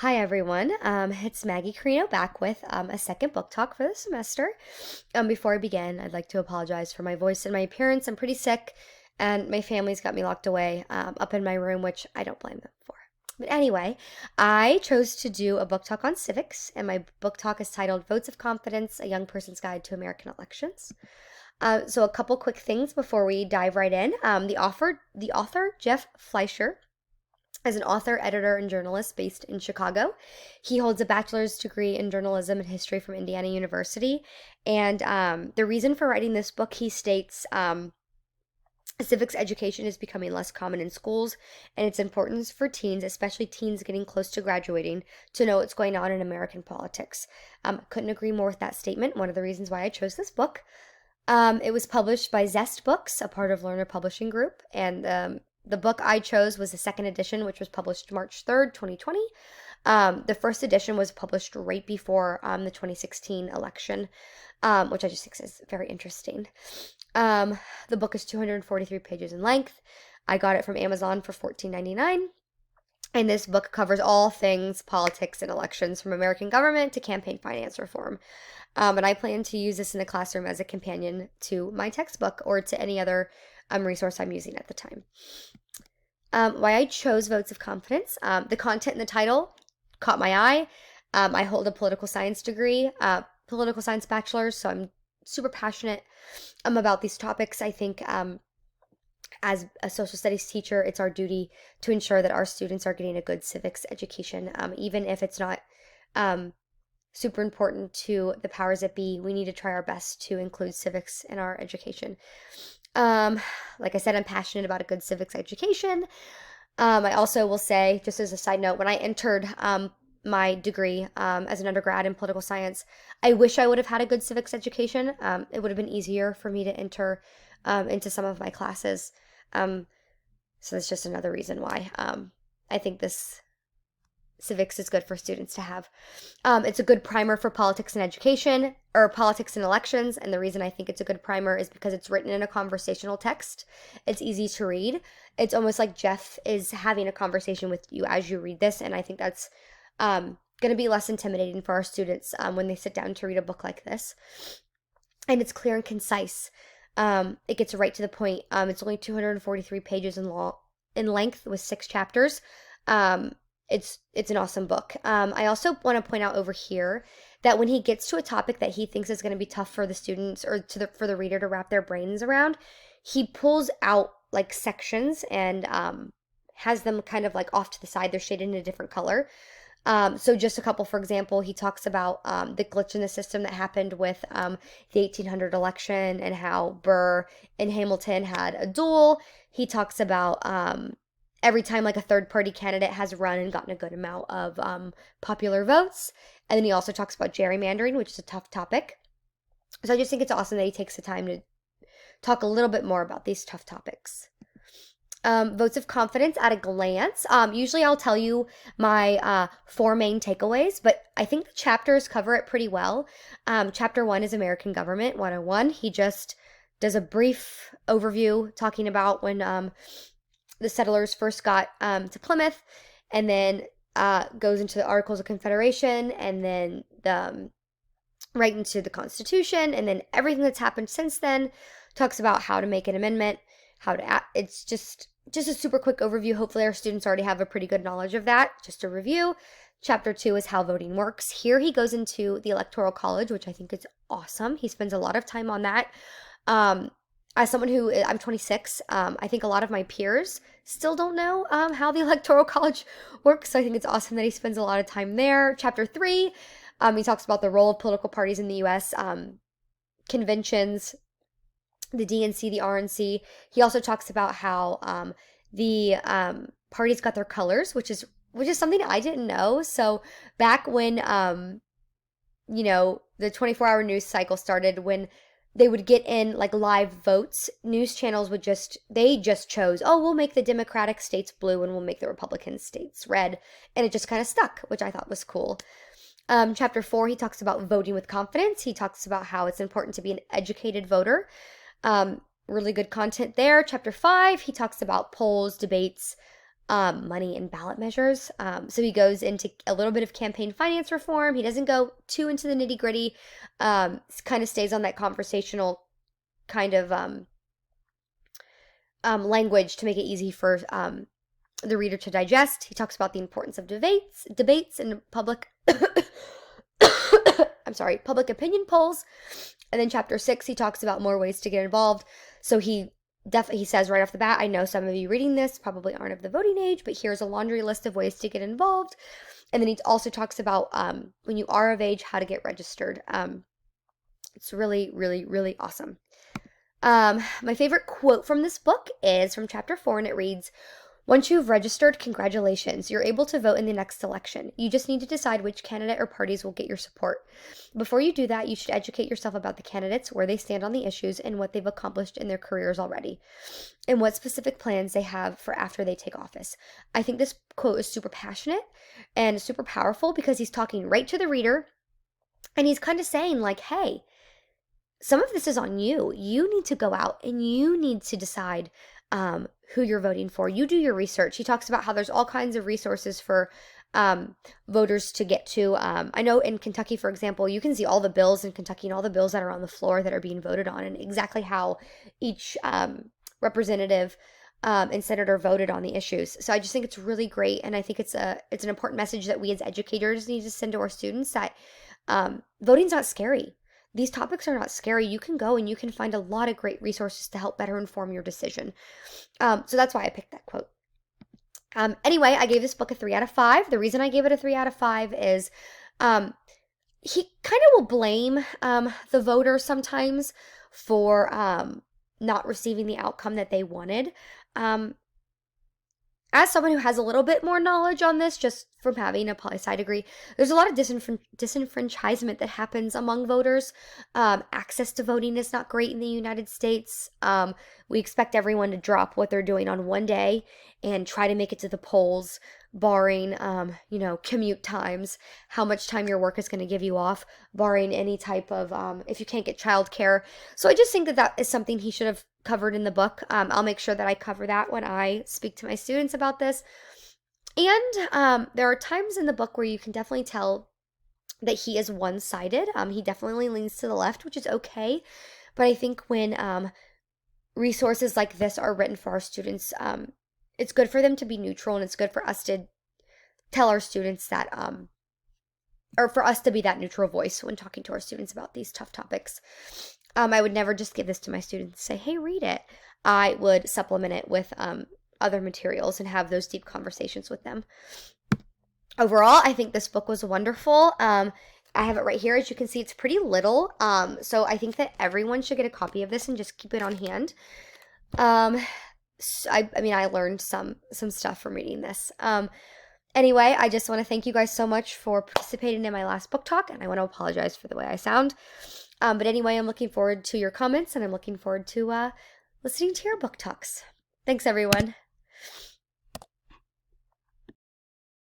Hi everyone, it's Maggie Carino back with a second book talk for the semester. Before I begin, I'd like to apologize for my voice and my appearance. I'm pretty sick, and my family's got me locked away up in my room, which I don't blame them for. But anyway, I chose to do a book talk on civics, and my book talk is titled Votes of Confidence, A Young Person's Guide to American Elections. So a couple quick things before we dive right in. The author, Jeff Fleischer, as an author, editor, and journalist based in Chicago. He holds a bachelor's degree in journalism and history from Indiana University. And the reason for writing this book, he states, civics education is becoming less common in schools, and its importance for teens, especially teens getting close to graduating, to know what's going on in American politics. Couldn't agree more with that statement. One of the reasons why I chose this book. It was published by Zest Books, a part of Lerner Publishing Group, and the book I chose was the second edition, which was published March 3rd, 2020. The first edition was published right before the 2016 election, which I just think is very interesting. The book is 243 pages in length. I got it from Amazon for $14.99. And this book covers all things politics and elections, from American government to campaign finance reform. And I plan to use this in the classroom as a companion to my textbook or to any other resource I'm using at the time. Why I chose Votes of Confidence. The content in the title caught my eye. I hold a political science degree, political science bachelor's, so I'm super passionate about these topics. I think as a social studies teacher, it's our duty to ensure that our students are getting a good civics education, even if it's not super important to the powers that be. We need to try our best to include civics in our education. Like I said, I'm passionate about a good civics education. I also will say, just as a side note, when I entered my degree as an undergrad in political science, I wish I would have had a good civics education. It would have been easier for me to enter into some of my classes. So that's just another reason why I think this civics is good for students to have. It's a good primer for politics and education, or politics and elections, and the reason I think it's a good primer is because it's written in a conversational text. It's easy to read. It's almost like Jeff is having a conversation with you as you read this, and I think that's going to be less intimidating for our students when they sit down to read a book like this. And it's clear and concise. It gets right to the point. It's only 243 pages in length with 6 chapters. It's an awesome book. I also want to point out over here that when he gets to a topic that he thinks is going to be tough for the students or for the reader to wrap their brains around, he pulls out like sections and has them kind of like off to the side. They're shaded in a different color. So just a couple, for example, he talks about the glitch in the system that happened with the 1800 election and how Burr and Hamilton had a duel. He talks about every time like a third party candidate has run and gotten a good amount of popular votes. And then he also talks about gerrymandering, which is a tough topic. So I just think it's awesome that he takes the time to talk a little bit more about these tough topics. Votes of confidence at a glance. Usually I'll tell you my 4 main takeaways, but I think the chapters cover it pretty well. Chapter 1 is American Government 101. He just does a brief overview talking about when the settlers first got to Plymouth, and then goes into the Articles of Confederation, and then right into the Constitution, and then everything that's happened since then. Talks about how to make an amendment, it's just a super quick overview. Hopefully our students already have a pretty good knowledge of that. Just a review. Chapter 2 is how voting works. Here he goes into the Electoral College, which I think is awesome. He spends a lot of time on that. As someone who, I'm 26, I think a lot of my peers still don't know how the Electoral College works, so I think it's awesome that he spends a lot of time there. Chapter 3, he talks about the role of political parties in the U.S., conventions, the DNC, the RNC. He also talks about how the parties got their colors, which is something I didn't know. So back when the 24-hour news cycle started, when they would get in like live votes, news channels they just chose, oh, we'll make the Democratic states blue and we'll make the Republican states red, and it just kind of stuck, which I thought was cool. Chapter 4, he talks about voting with confidence. He talks about how it's important to be an educated voter. Really good content there. Chapter 5, he talks about polls, debates, money and ballot measures. So he goes into a little bit of campaign finance reform. He doesn't go too into the nitty gritty. Kind of stays on that conversational kind of language to make it easy for the reader to digest. He talks about the importance of debates and public I'm sorry, public opinion polls. And then chapter 6, he talks about more ways to get involved. So he says right off the bat, I know some of you reading this probably aren't of the voting age, but here's a laundry list of ways to get involved. And then he also talks about when you are of age, how to get registered. It's really, really, really awesome. My favorite quote from this book is from chapter 4, and it reads, once you've registered, congratulations. You're able to vote in the next election. You just need to decide which candidate or parties will get your support. Before you do that, you should educate yourself about the candidates, where they stand on the issues, and what they've accomplished in their careers already, and what specific plans they have for after they take office. I think this quote is super passionate and super powerful because he's talking right to the reader, and he's kind of saying like, hey, some of this is on you. You need to go out and you need to decide who you're voting for. You do your research. He talks about how there's all kinds of resources for voters to get to. I know in Kentucky, for example, you can see all the bills in Kentucky and all the bills that are on the floor that are being voted on, and exactly how each representative and senator voted on the issues. So I just think it's really great, and I think it's an important message that we as educators need to send to our students, that voting's not scary. These topics are not scary. You can go and you can find a lot of great resources to help better inform your decision. So that's why I picked that quote. Anyway, I gave this book a 3 out of 5. The reason I gave it a 3 out of 5 is he kind of will blame the voter sometimes for not receiving the outcome that they wanted. As someone who has a little bit more knowledge on this, just from having a poli-sci degree, there's a lot of disenfranchisement that happens among voters. Access to voting is not great in the United States. We expect everyone to drop what they're doing on one day and try to make it to the polls, barring, commute times, how much time your work is going to give you off, barring any type of, if you can't get childcare. So I just think that is something he should have covered in the book. I'll make sure that I cover that when I speak to my students about this. And there are times in the book where you can definitely tell that he is one-sided. He definitely leans to the left, which is okay. But I think when resources like this are written for our students, it's good for them to be neutral, and it's good for us to tell our students that, or for us to be that neutral voice when talking to our students about these tough topics. I would never just give this to my students and say, hey, read it. I would supplement it with other materials and have those deep conversations with them. Overall, I think this book was wonderful. I have it right here. As you can see, it's pretty little. So I think that everyone should get a copy of this and just keep it on hand. So I learned some stuff from reading this. Anyway, I just want to thank you guys so much for participating in my last book talk, and I want to apologize for the way I sound. But anyway, I'm looking forward to your comments, and I'm looking forward to listening to your book talks. Thanks, everyone.